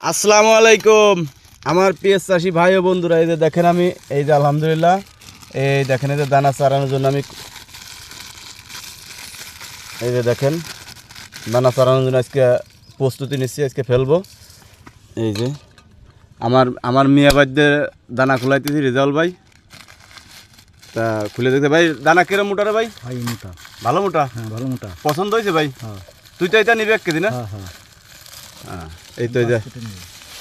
আসসালামু আলাইকুম আমার পিএস চাষি ভাই ও বন্ধুরা, এই যে দেখেন আমি এই যে আলহামদুলিল্লাহ এই দেখেন এই যে দানা চারানোর জন্য আমি এই যে দেখেন দানা চারানোর জন্য আজকে প্রস্তুতি নিচ্ছি। আজকে ফেলবো। এই যে আমার আমার মিয়া বাড়িতে দানা খুলাইতেছি রেজাউল ভাই। তা খুলে দেখতে ভাই দানা কিরম মোটা রে ভাই? ভাই মোটা, ভালো মোটা। হ্যাঁ ভালো মোটা। পছন্দ হয়েছে ভাই? হ্যাঁ তুই তো এটা নিবি 1 কেজি না? হ্যাঁ হ্যাঁ হ্যাঁ এই তো এই যে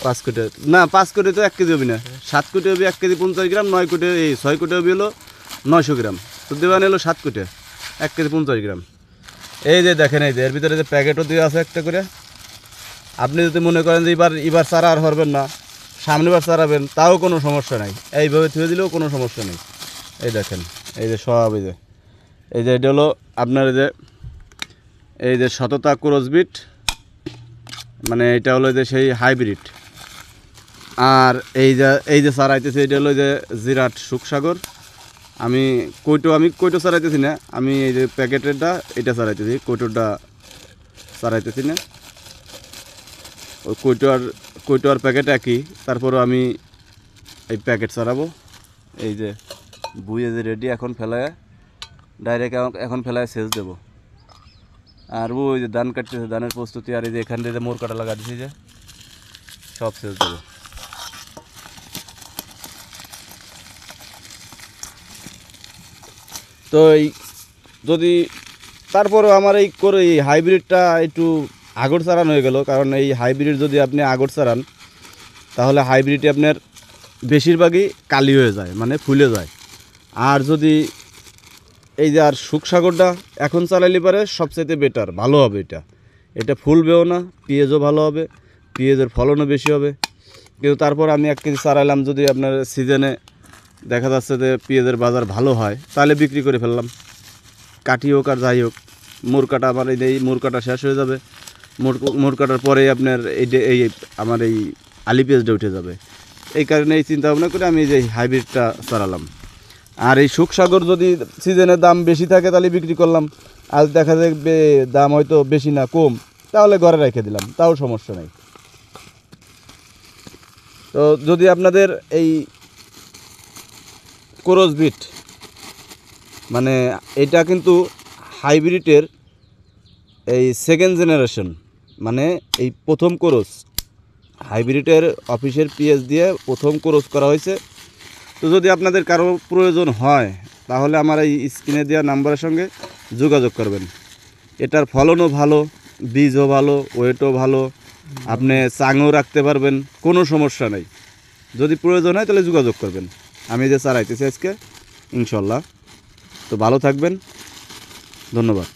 5 কোটি না, 5 কোটি তো 1 কেজি হবি না, 7 কোটি হবি 1 কেজি 50 গ্রাম, 9 কোটি এই 6 কোটি হবি হলো 900 গ্রাম, তো দেওয়ান হলো 7 কোটি 1 কেজি 50 গ্রাম। এই যে দেখেন এই যে এর ভিতরে যে প্যাকেটও দিয়ে আছে একটা করে। আপনি যদি মনে করেন যে এবার চারা আর হরবেন না, সামনেবার চারাবেন, তাও কোনো সমস্যা নাই, এইভাবে থুয়ে দিলেও কোনো সমস্যা নেই। এই দেখেন এই যে সব এই যে এটা হলো আপনার এই যে শততা ক্রসবিট, মানে এটা হলো যে সেই হাইব্রিড। আর এই যে চারাইতেছি এটা হলো যে জিরাট সুখসাগর। আমি কৈটো চারাইতেছি না, আমি এই যে প্যাকেটেরটা এটা চারাইতেছি, কৈটোটা চারাইতেছি না। ওই কৈটো আর প্যাকেট একই, তারপরও আমি এই প্যাকেট চারাবো। এই যে বুয়ে যে রেডি, এখন ফেলায় ডাইরেক্ট এখন ফেলায় সেচ দেবো। আর ওই যে ধান কাটতেছে, ধানের প্রস্তুতি। আর এই যে এখান থেকে যে মোর কাটা লাগা দিছি, যে সব সেচ দেবো। তো এই যদি তারপরেও আমার এই হাইব্রিডটা একটু আগর চারান হয়ে গেল, কারণ এই হাইব্রিড যদি আপনি আগর চারান তাহলে হাইব্রিডে আপনার বেশিরভাগই কালি হয়ে যায়, মানে ফুলে যায়। আর যদি এই যে আর সুখসাগরটা এখন চালাইলে পারে সবচাইতে বেটার, ভালো হবে। এটা ফুলবেও না, পেঁয়াজও ভালো হবে, পেঁয়াজের ফলনও বেশি হবে। কিন্তু তারপর আমি 1 কেজি চারাইলাম, যদি আপনার সিজনে দেখা যাচ্ছে যে পেঁয়াজের বাজার ভালো হয়, তাহলে বিক্রি করে ফেললাম। কাটি হোক আর যাই হোক, মোর কাটা আমার এই মোর কাটা শেষ হয়ে যাবে। মোর কাটার পরেই আপনার এই আমার এই আলি পেঁয়াজটা উঠে যাবে। এই কারণে এই চিন্তা ভাবনা করে আমি যে হাইব্রিডটা চালালাম। আর এই সুখসাগর যদি সিজনের দাম বেশি থাকে তাহলে বিক্রি করলাম, আজ দেখা যাবে দাম হয়তো বেশি না কম, তাহলে ঘরে রেখে দিলাম, তাও সমস্যা নাই। তো যদি আপনাদের এই ক্রসবিট, মানে এটা কিন্তু হাইব্রিডের এই সেকেন্ড জেনারেশন, মানে এই প্রথম ক্রস, হাইব্রিডের অফিসের পিএস দিয়ে প্রথম ক্রস করা হয়েছে। তো যদি আপনাদের কারো প্রয়োজন হয় তাহলে আমার এই স্ক্রিনে দেওয়া নাম্বারের সঙ্গে যোগাযোগ করবেন। এটার ফলনও ভালো, বীজও ভালো, ওয়েটও ভালো, আপনি চাঙও রাখতে পারবেন, কোনো সমস্যা নেই। যদি প্রয়োজন হয় তাহলে যোগাযোগ করবেন। আমি যে চারাইতেছি আজকে ইনশাল্লাহ। তো ভালো থাকবেন, ধন্যবাদ।